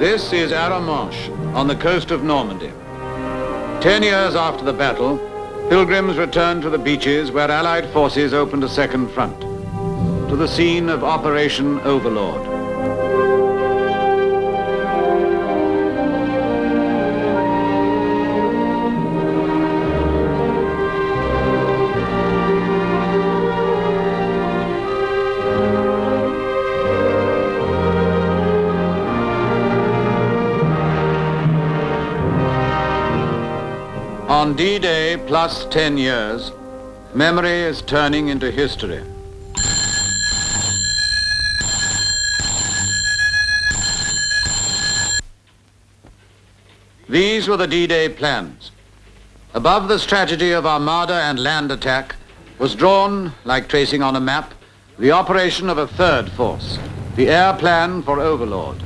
This is Arromanches, on the coast of Normandy. 10 years after the battle, pilgrims returned to the beaches where Allied forces opened a second front, to the scene of Operation Overlord. On D-Day plus 10 years, memory is turning into history. These were the D-Day plans. Above the strategy of armada and land attack was drawn, like tracing on a map, the operation of a third force, the air plan for Overlord.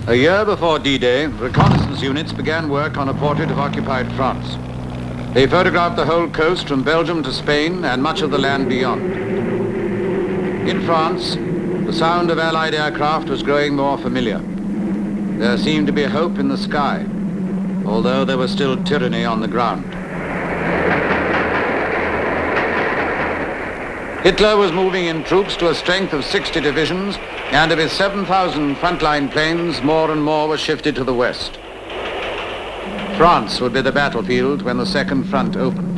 A year before D-Day, reconnaissance units began work on a portrait of occupied France. They photographed the whole coast from Belgium to Spain and much of the land beyond. In France, the sound of Allied aircraft was growing more familiar. There seemed to be hope in the sky, although there was still tyranny on the ground. Hitler was moving in troops to a strength of 60 divisions, and of his 7,000 frontline planes, more and more were shifted to the west. France would be the battlefield when the second front opened.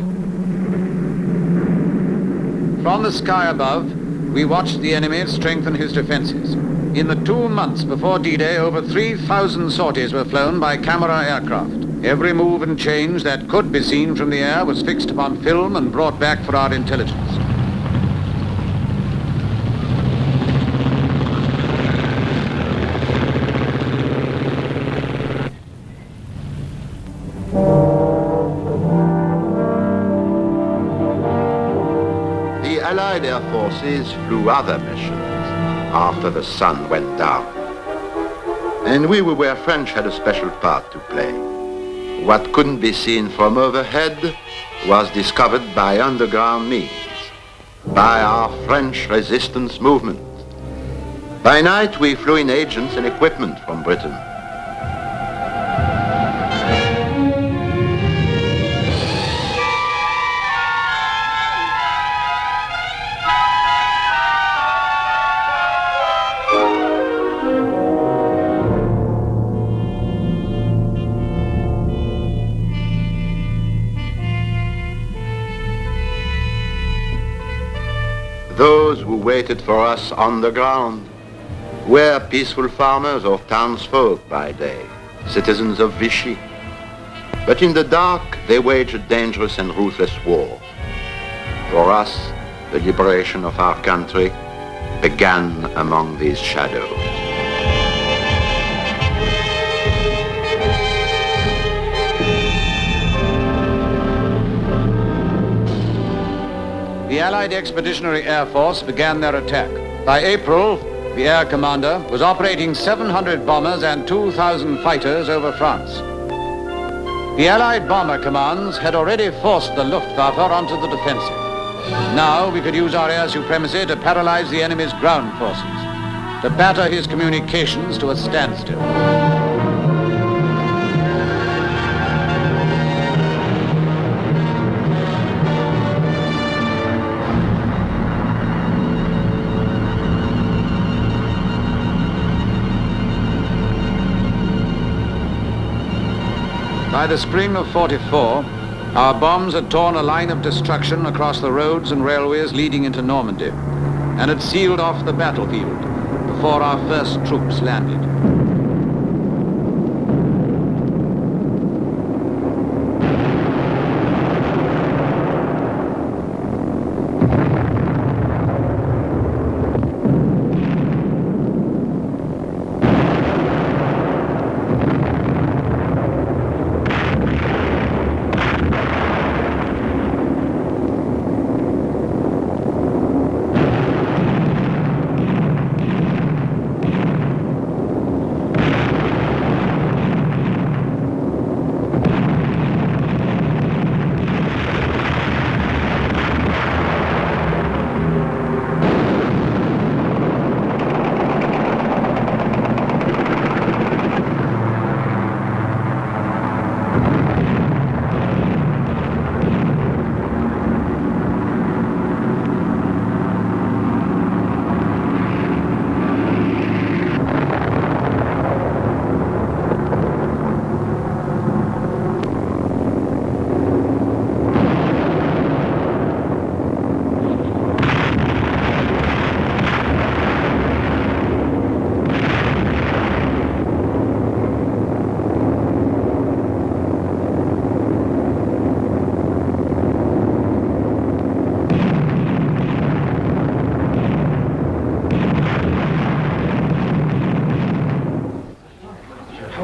From the sky above, we watched the enemy strengthen his defenses. In the 2 months before D-Day, over 3,000 sorties were flown by camera aircraft. Every move and change that could be seen from the air was fixed upon film and brought back for our intelligence. Allied air forces flew other missions after the sun went down. And we were where French had a special part to play. What couldn't be seen from overhead was discovered by underground means, by our French resistance movement. By night, we flew in agents and equipment from Britain. Those who waited for us on the ground were peaceful farmers or townsfolk by day, citizens of Vichy. But in the dark, they waged a dangerous and ruthless war. For us, the liberation of our country began among these shadows. The Allied Expeditionary Air Force began their attack. By April, the air commander was operating 700 bombers and 2,000 fighters over France. The Allied bomber commands had already forced the Luftwaffe onto the defensive. Now we could use our air supremacy to paralyze the enemy's ground forces, to batter his communications to a standstill. By the spring of '44, our bombs had torn a line of destruction across the roads and railways leading into Normandy, and had sealed off the battlefield before our first troops landed.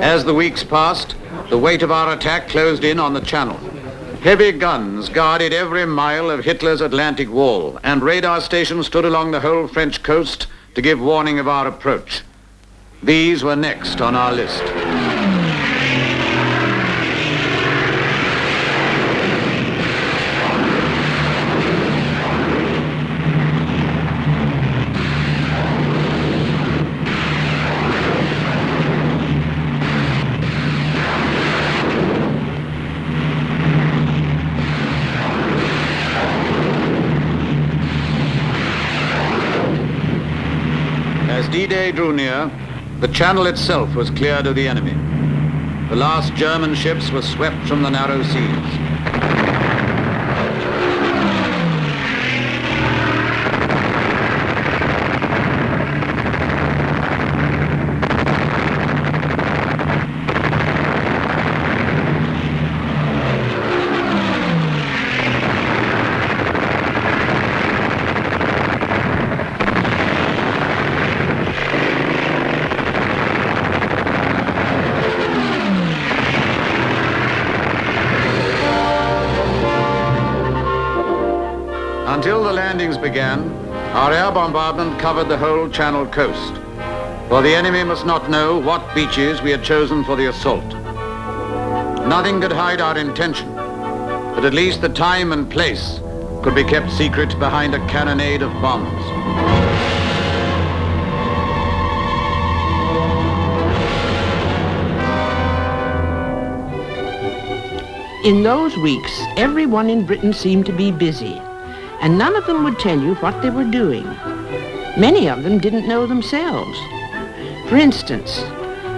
As the weeks passed, the weight of our attack closed in on the Channel. Heavy guns guarded every mile of Hitler's Atlantic wall, and radar stations stood along the whole French coast to give warning of our approach. These were next on our list. As D-Day drew near, the Channel itself was cleared of the enemy. The last German ships were swept from the narrow seas. Until the landings began, our air bombardment covered the whole Channel coast, for the enemy must not know what beaches we had chosen for the assault. Nothing could hide our intention, but at least the time and place could be kept secret behind a cannonade of bombs. In those weeks, everyone in Britain seemed to be busy, and none of them would tell you what they were doing. Many of them didn't know themselves. For instance,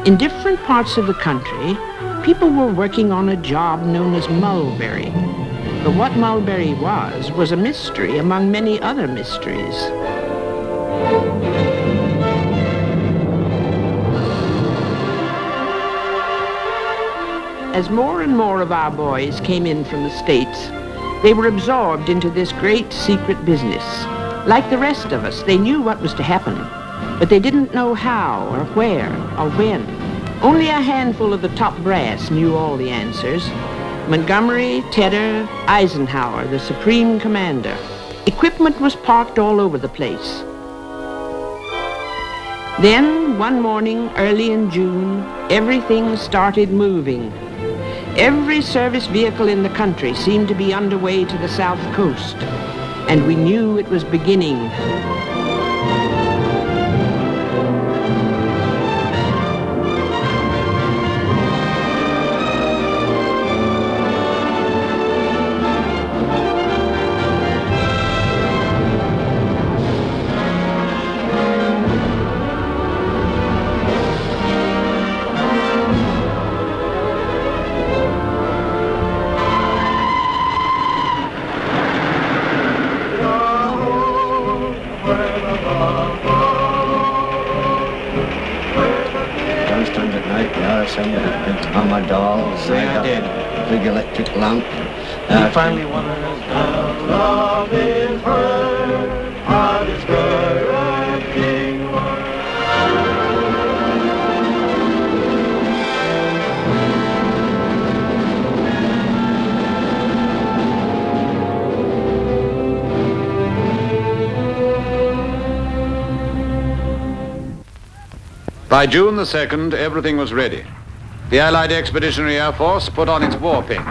in different parts of the country, people were working on a job known as mulberry. But what mulberry was a mystery among many other mysteries. As more and more of our boys came in from the States, they were absorbed into this great secret business. Like the rest of us, they knew what was to happen, but they didn't know how or where or when. Only a handful of the top brass knew all the answers. Montgomery, Tedder, Eisenhower, the supreme commander. Equipment was parked all over the place. Then, one morning, early in June, everything started moving. Every service vehicle in the country seemed to be underway to the south coast, and we knew it was beginning. On my dolls, I did. Big electric lamp. He finally won love is heard, a discouraging word. By June the 2nd, everything was ready. The Allied Expeditionary Air Force put on its war paint.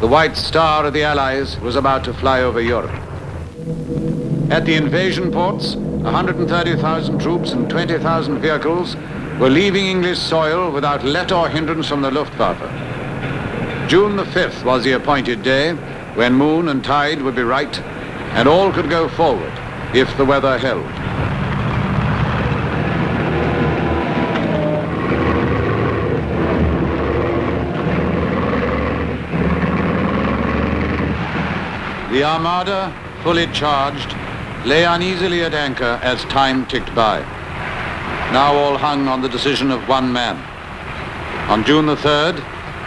The white star of the Allies was about to fly over Europe. At the invasion ports, 130,000 troops and 20,000 vehicles were leaving English soil without let or hindrance from the Luftwaffe. June the 5th was the appointed day when moon and tide would be right and all could go forward if the weather held. The Armada, fully charged, lay uneasily at anchor as time ticked by. Now all hung on the decision of one man. On June the 3rd,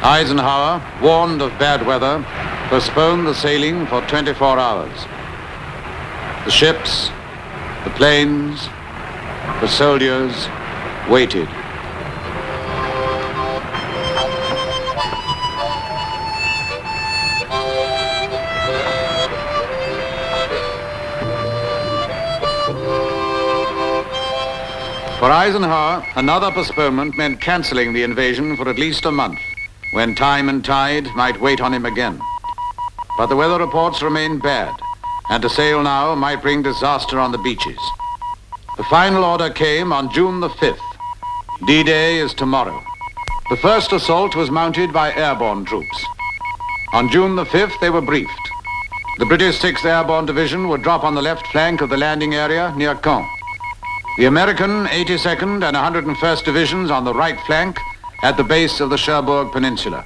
Eisenhower, warned of bad weather, postponed the sailing for 24 hours. The ships, the planes, the soldiers waited. For Eisenhower, another postponement meant cancelling the invasion for at least a month, when time and tide might wait on him again. But the weather reports remained bad, and to sail now might bring disaster on the beaches. The final order came on June the 5th. D-Day is tomorrow. The first assault was mounted by airborne troops. On June the 5th, they were briefed. The British 6th Airborne Division would drop on the left flank of the landing area near Caen. The American 82nd and 101st Divisions on the right flank at the base of the Cherbourg Peninsula.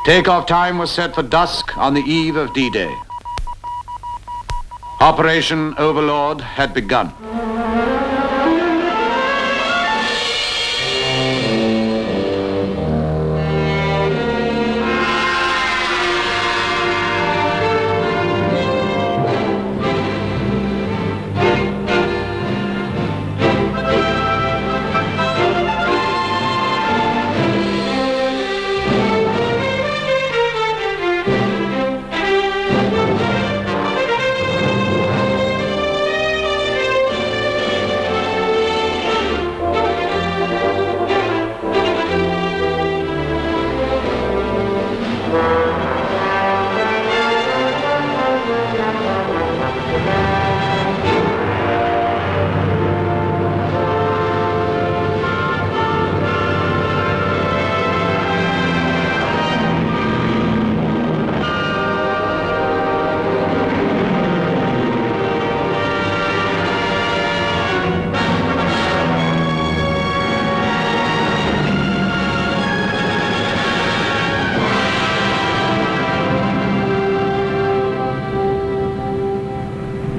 Takeoff time was set for dusk on the eve of D-Day. Operation Overlord had begun.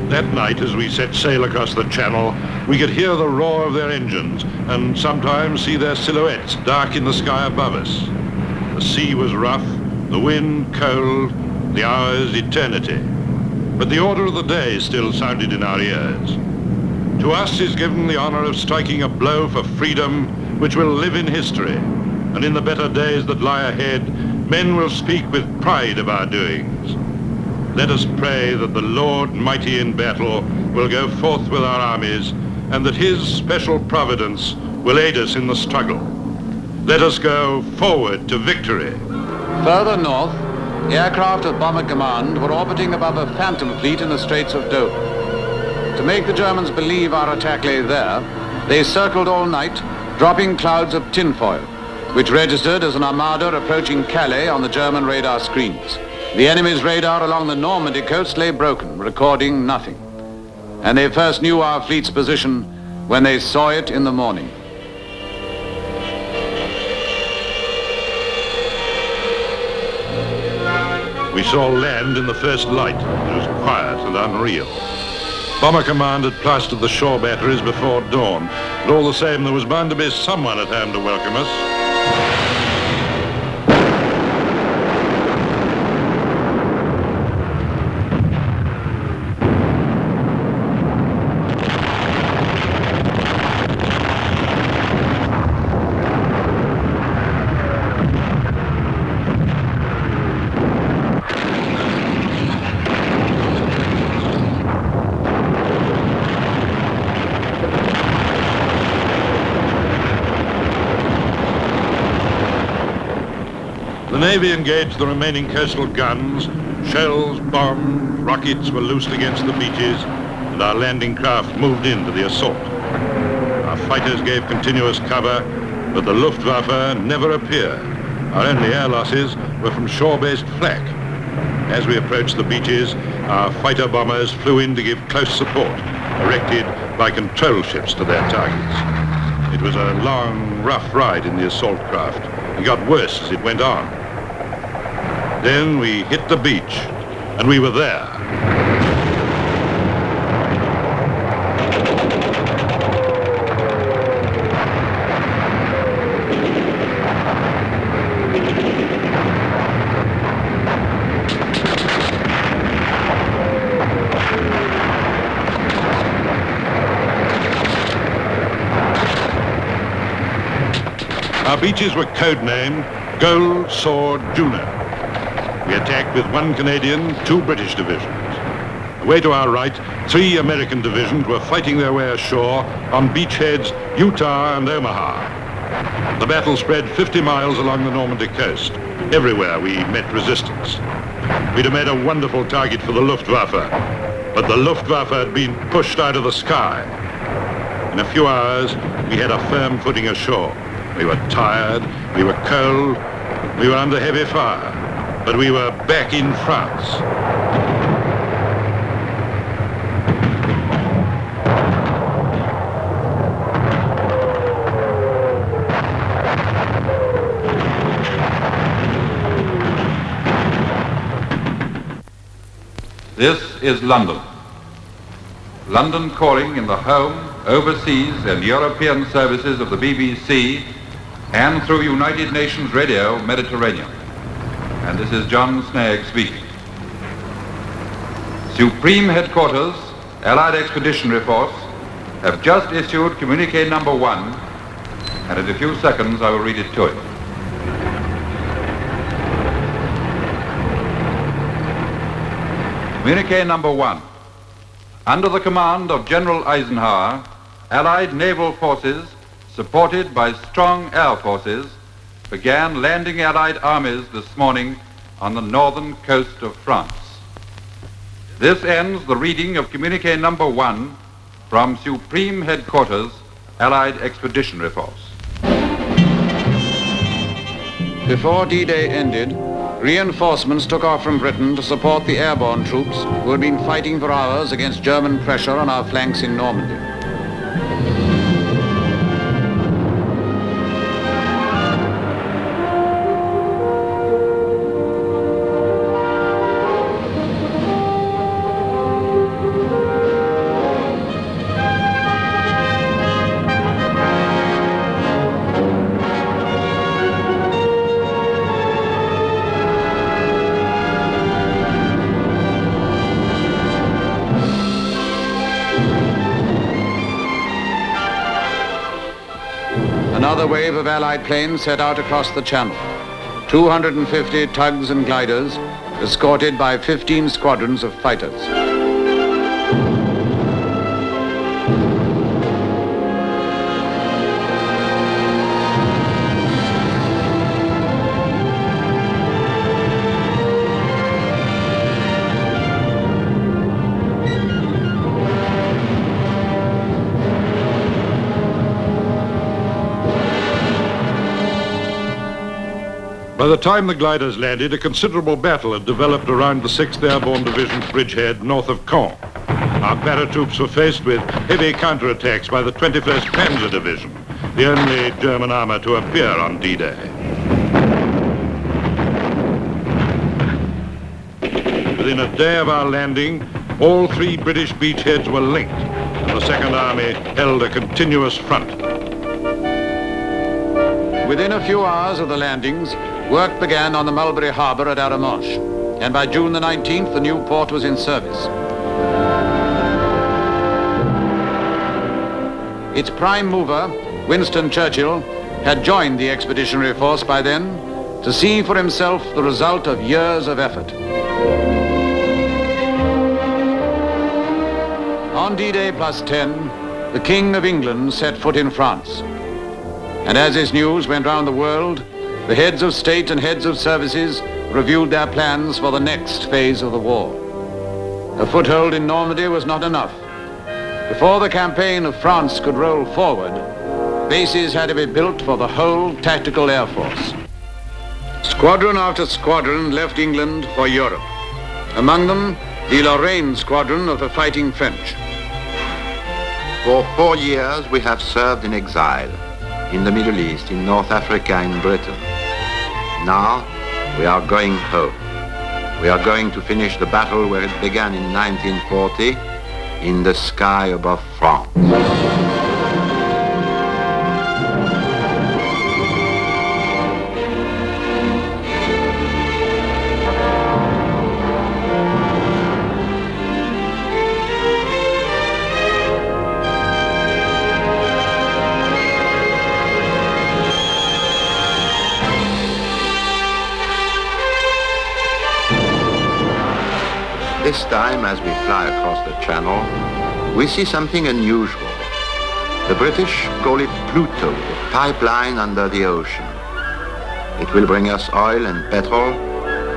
That night, as we set sail across the channel, we could hear the roar of their engines and sometimes see their silhouettes dark in the sky above us. The sea was rough, the wind cold, the hours eternity. But the order of the day still sounded in our ears. To us is given the honor of striking a blow for freedom which will live in history, and in the better days that lie ahead, men will speak with pride of our doings. Let us pray that the Lord, mighty in battle, will go forth with our armies, and that his special providence will aid us in the struggle. Let us go forward to victory. Further north, aircraft of Bomber Command were orbiting above a Phantom fleet in the Straits of Dover. To make the Germans believe our attack lay there, they circled all night, dropping clouds of tinfoil, which registered as an armada approaching Calais on the German radar screens. The enemy's radar along the Normandy coast lay broken, recording nothing. And they first knew our fleet's position when they saw it in the morning. We saw land in the first light. It was quiet and unreal. Bomber Command had plastered the shore batteries before dawn, but all the same there was bound to be someone at hand to welcome us. The Navy engaged the remaining coastal guns. Shells, bombs, rockets were loosed against the beaches, and our landing craft moved into the assault. Our fighters gave continuous cover, but the Luftwaffe never appeared. Our only air losses were from shore-based flak. As we approached the beaches, our fighter bombers flew in to give close support, erected by control ships to their targets. It was a long, rough ride in the assault craft. It got worse as it went on. Then we hit the beach, and we were there. Our beaches were codenamed Gold Sword Juno. We attacked with 1 Canadian, 2 British divisions. Away to our right, 3 American divisions were fighting their way ashore on beachheads Utah and Omaha. The battle spread 50 miles along the Normandy coast. Everywhere we met resistance. We'd have made a wonderful target for the Luftwaffe, but the Luftwaffe had been pushed out of the sky. In a few hours, we had a firm footing ashore. We were tired, we were cold, we were under heavy fire, but we were back in France. This is London. London calling in the home, overseas and European services of the BBC and through United Nations Radio Mediterranean. And this is John Snagg speaking. Supreme Headquarters, Allied Expeditionary Force, have just issued communique number 1, and in a few seconds I will read it to you. Communique number 1. Under the command of General Eisenhower, Allied naval forces, supported by strong air forces, began landing Allied armies this morning on the northern coast of France. This ends the reading of communique number 1 from Supreme Headquarters, Allied Expeditionary Force. Before D-Day ended, reinforcements took off from Britain to support the airborne troops who had been fighting for hours against German pressure on our flanks in Normandy. Another wave of Allied planes set out across the Channel. 250 tugs and gliders, escorted by 15 squadrons of fighters. By the time the gliders landed, a considerable battle had developed around the 6th Airborne Division's bridgehead north of Caen. Our paratroops were faced with heavy counterattacks by the 21st Panzer Division, the only German armor to appear on D-Day. Within a day of our landing, all 3 British beachheads were linked, and the Second Army held a continuous front. Within a few hours of the landings, work began on the Mulberry Harbour at Arramosh, and by June the 19th, the new port was in service. Its prime mover, Winston Churchill, had joined the expeditionary force by then to see for himself the result of years of effort. On D-Day +10, the King of England set foot in France. And as this news went round the world, the heads of state and heads of services reviewed their plans for the next phase of the war. A foothold in Normandy was not enough. Before the campaign of France could roll forward, bases had to be built for the whole tactical air force. Squadron after squadron left England for Europe. Among them, the Lorraine Squadron of the Fighting French. For 4 years we have served in exile, in the Middle East, in North Africa, in Britain. Now we are going home. We are going to finish the battle where it began in 1940, in the sky above France. this time, as we fly across the channel, we see something unusual. The British call it Pluto, the pipeline under the ocean. It will bring us oil and petrol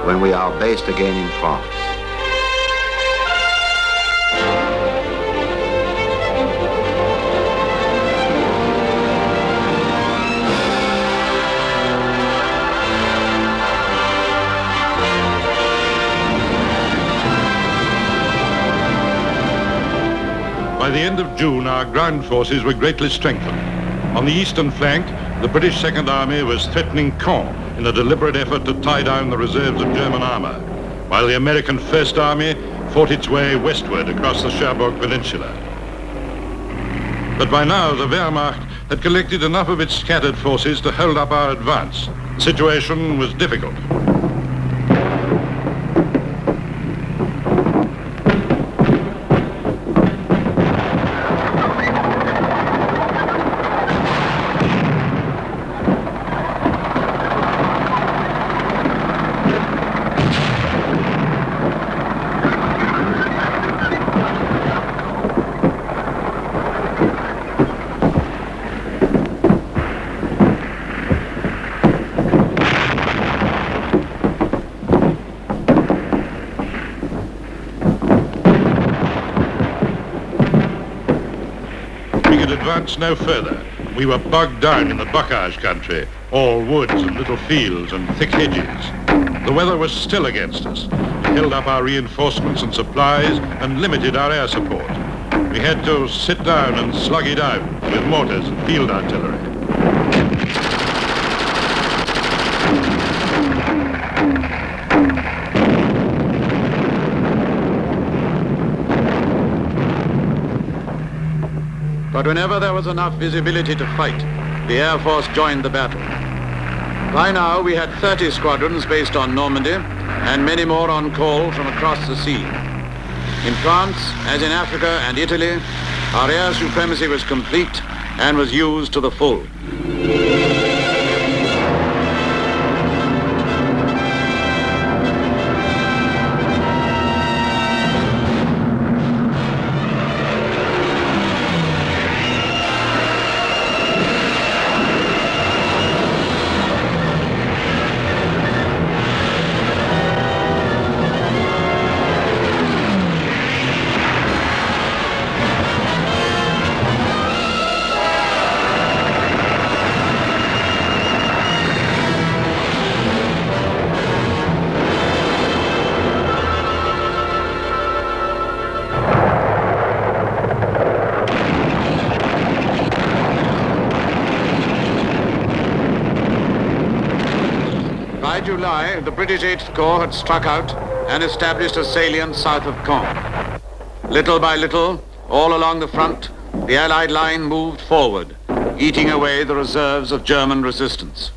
when we are based again in France. By the end of June, our ground forces were greatly strengthened. On the eastern flank, the British Second Army was threatening Caen in a deliberate effort to tie down the reserves of German armor, while the American First Army fought its way westward across the Cherbourg Peninsula. But by now, the Wehrmacht had collected enough of its scattered forces to hold up our advance. The situation was difficult. Advance no further. We were bogged down in the bocage country, all woods and little fields and thick hedges. The weather was still against us. It held up our reinforcements and supplies and limited our air support. We had to sit down and slug it out with mortars and field artillery. But whenever there was enough visibility to fight, the Air Force joined the battle. By now, we had 30 squadrons based on Normandy and many more on call from across the sea. In France, as in Africa and Italy, our air supremacy was complete and was used to the full. By July, the British 8th Corps had struck out and established a salient south of Caen. Little by little, all along the front, the Allied line moved forward, eating away the reserves of German resistance.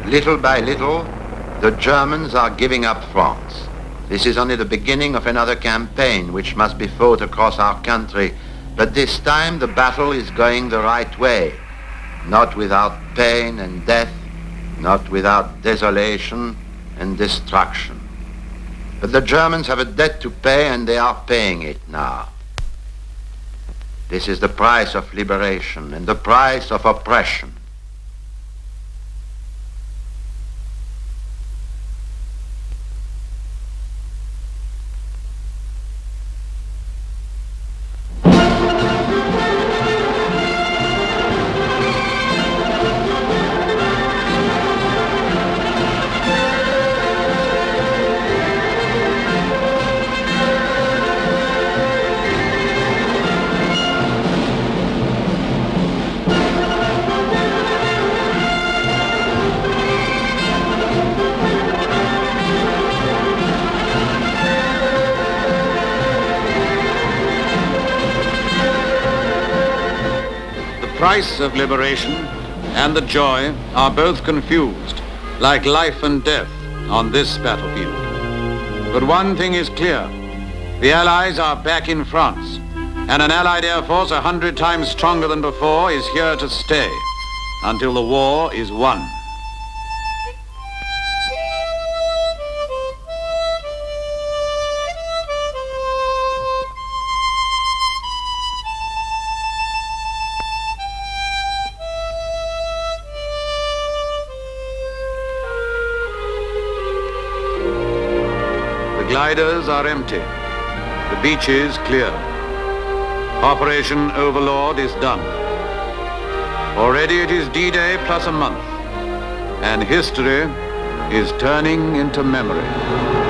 Little by little, the Germans are giving up France. This is only the beginning of another campaign which must be fought across our country, but this time the battle is going the right way, not without pain and death, not without desolation and destruction. But the Germans have a debt to pay, and they are paying it now. This is the price of liberation and the price of oppression. The price of liberation and the joy are both confused, like life and death on this battlefield. But one thing is clear: the Allies are back in France, And an Allied Air Force 100 times stronger than before is here to stay until the war is won. The gliders are empty. The beaches clear. Operation Overlord is done. Already it is D-Day plus a month, and history is turning into memory.